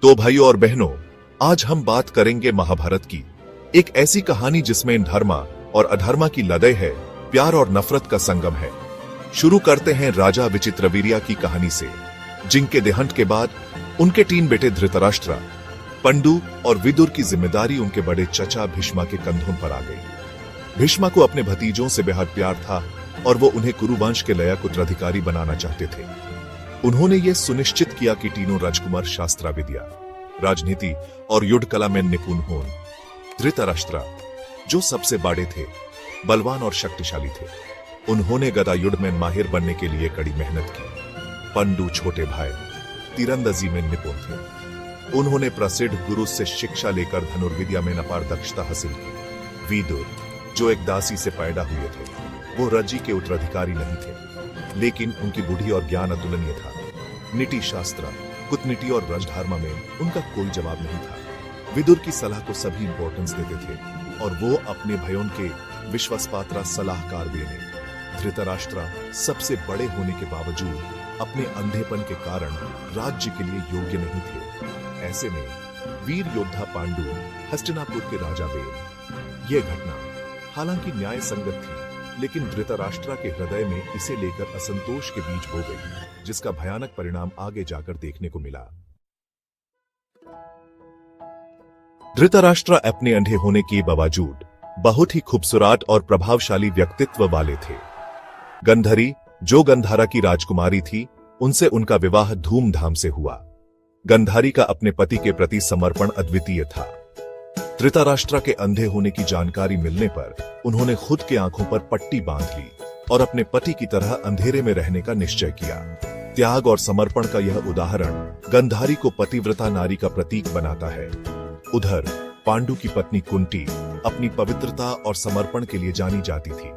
तो भाइयों और बहनों, आज हम बात करेंगे महाभारत की, एक ऐसी कहानी जिसमें धर्मा और अधर्मा की लड़ाई है, प्यार और नफरत का संगम है। शुरू करते हैं राजा विचित्रवीर्य की कहानी से, जिनके देहांत के बाद उनके 3 बेटे धृतराष्ट्र, पंडु और विदुर की जिम्मेदारी उनके बड़े चचा भीष्मा के कंधों पर आ गई। भीष्मा को अपने भतीजों से बेहद प्यार था और वो उन्हें कुरुवंश के लया उत्तराधिकारी बनाना चाहते थे। उन्होंने ये सुनिश्चित किया कि तीनों राजकुमार शास्त्र विद्या, राजनीति और युद्ध कला में निपुण हों। धृतराष्ट्र, जो सबसे बड़े थे, बलवान और शक्तिशाली थे, उन्होंने गदा युद्ध में माहिर बनने के लिए कड़ी मेहनत की। पंडु, छोटे भाई, तीरंदाजी में निपुण थे। उन्होंने प्रसिद्ध गुरु से शिक्षा लेकर धनुर्विद्या में अपार दक्षता हासिल की। विदुर, जो एक दासी से पैदा हुए थे, वो रज्जी के उत्तराधिकारी नहीं थे, लेकिन उनकी बुद्धि और ज्ञान अतुलनीय था। नीति शास्त्र, कूटनीति और राजधर्म में उनका कोई जवाब नहीं था। विदुर की सलाह को सभी इंपॉर्टेंस देते थे और वो अपने भाइयों के विश्वासपात्र सलाहकार भी थे। धृतराष्ट्र सबसे बड़े होने के बावजूद अपने अंधेपन के कारण राज्य के लिए योग्य नहीं थे। ऐसे में वीर योद्धा पांडु हस्तिनापुर के राजा बने। यह घटना हालांकि न्याय संगत थी, लेकिन धृतराष्ट्र के हृदय में इसे लेकर असंतोष के बीज बो गई, जिसका भयानक परिणाम आगे जाकर देखने को मिला। धृतराष्ट्र अपने अंधे होने के बावजूद बहुत ही खूबसूरत और प्रभावशाली व्यक्तित्व वाले थे। गंधरी, जो गंधारा की राजकुमारी थी, उनसे उनका विवाह धूमधाम से हुआ। गंधारी का अपने पति के प्रति समर्पण अद्वितीय था। धृतराष्ट्र के अंधे होने की जानकारी मिलने पर उन्होंने खुद के आंखों पर पट्टी बांध ली और अपने पति की तरह अंधेरे में रहने का निश्चय किया। त्याग और समर्पण का यह उदाहरण गंधारी को पतिव्रता नारी का प्रतीक बनाता है। उधर पांडु की पत्नी कुंती अपनी पवित्रता और समर्पण के लिए जानी जाती थी।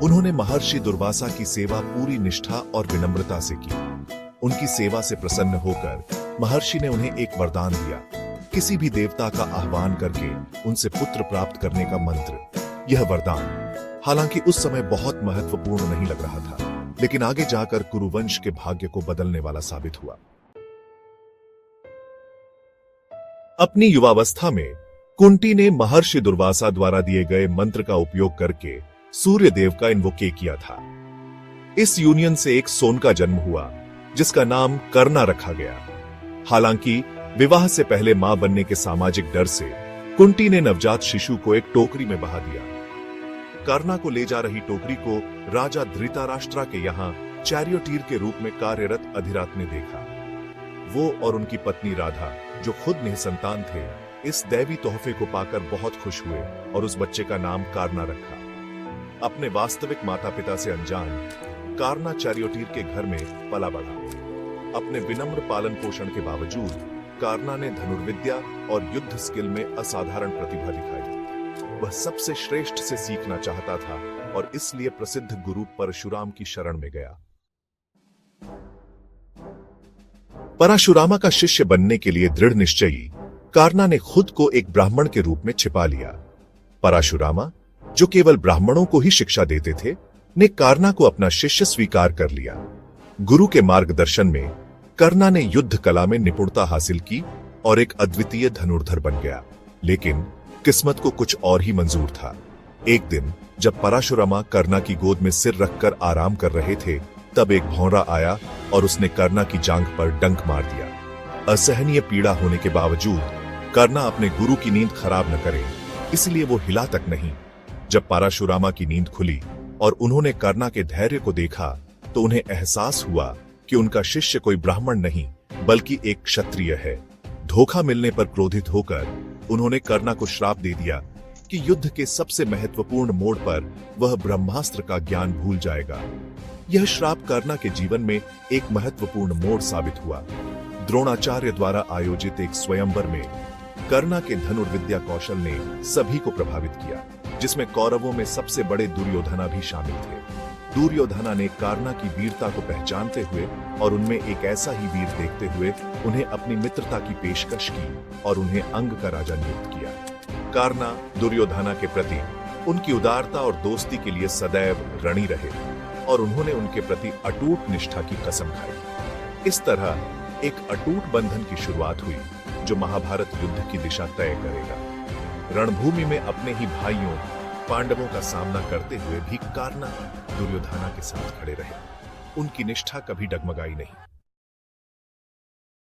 उन्होंने महर्षि दुर्वासा की सेवा पूरी निष्ठा और विनम्रता से की। उनकी सेवा से प्रसन्न होकर महर्षि ने उन्हें एक वरदान दिया, किसी भी देवता का आह्वान करके उनसे पुत्र प्राप्त करने का मंत्र। यह वरदान हालांकि उस समय बहुत महत्वपूर्ण नहीं लग रहा था, लेकिन आगे जाकर कुरुवंश के भाग्य को बदलने वाला साबित हुआ। अपनी युवावस्था में कुंती ने महर्षि दुर्वासा द्वारा दिए गए मंत्र का उपयोग करके सूर्य देव का इन्वोके किया था। इस यूनियन से एक सोन का जन्म हुआ, जिसका नाम कर्णा रखा गया। हालांकि विवाह से पहले मां बनने के सामाजिक डर से कुंती ने नवजात शिशु को एक टोकरी में बहा दिया। कर्णा को ले जा रही टोकरी को राजा धृतराष्ट्र के यहाँ चैरियोटीर के रूप में कार्यरत अधिरात ने देखा। वो और उनकी पत्नी राधा, जो खुद निसंतान थे, इस दैवी तोहफे को पाकर बहुत खुश हुए और उस बच्चे का नाम कर्णा रखा। अपने वास्तविक माता पिता से अनजान कर्णा चैरियोटीर के घर में पला बढ़ा। अपने विनम्र पालन पोषण के बावजूद कर्णा ने धनुर्विद्या और युद्ध स्किल में असाधारण प्रतिभा दिखाई। वह सबसे श्रेष्ठ से सीखना चाहता था और इसलिए प्रसिद्ध गुरु परशुराम की शरण में गया। परशुरामा का शिष्य बनने के लिए दृढ़ निश्चयी कर्णा ने खुद को एक ब्राह्मण के रूप में छिपा लिया। परशुरामा, जो केवल ब्राह्मणों को ही शिक्षा देते थे, ने कर्णा को अपना शिष्य स्वीकार कर लिया। गुरु के मार्गदर्शन में कर्णा ने युद्ध कला में निपुणता हासिल की और एक अद्वितीय धनुर्धर बन गया। लेकिन किस्मत को कुछ और ही मंजूर था। एक दिन जब परशुरामा कर्णा की गोद में सिर रखकर आराम कर रहे थे, तब एक भौंरा आया और उसने कर्णा की जांघ पर डंक मार दिया। असहनीय पीड़ा होने के बावजूद कर्णा अपने गुरु की नींद खराब न करे, इसलिए वो हिला तक नहीं। जब परशुरामा की नींद खुली और उन्होंने कर्णा के धैर्य को देखा, तो उन्हें एहसास हुआ कि उनका शिष्य कोई ब्राह्मण नहीं, बल्कि एक क्षत्रिय है। धोखा मिलने पर क्रोधित होकर उन्होंने कर्णा को श्राप दे दिया कि युद्ध के सबसे महत्वपूर्ण मोड़ पर वह ब्रह्मास्त्र का ज्ञान भूल जाएगा। यह श्राप कर्णा के जीवन में एक महत्वपूर्ण मोड़ साबित हुआ। द्रोणाचार्य द्वारा आयोजित एक स्वयंवर में कर्णा के धनुर्विद्या कौशल ने सभी को प्रभावित किया, जिसमें कौरवों में सबसे बड़े दुर्योधना भी शामिल थे। दुर्योधना ने कर्णा की वीरता को पहचानते हुए और उनमें एक ऐसा ही वीर देखते हुए उन्हें अपनी मित्रता की पेशकश की और उन्हें अंग का राजा नियुक्त किया। कर्णा दुर्योधना के प्रति उनकी उदारता और दोस्ती के लिए सदैव ऋणी रहे और उन्होंने उनके प्रति अटूट निष्ठा की कसम खाई। इस तरह एक अटूट बंधन की शुरुआत हुई जो महाभारत युद्ध की दिशा तय करेगा। रणभूमि में अपने ही भाइयों पांडवों का सामना करते हुए भी कर्ण दुर्योधना के साथ खड़े रहे। उनकी निष्ठा कभी डगमगाई नहीं।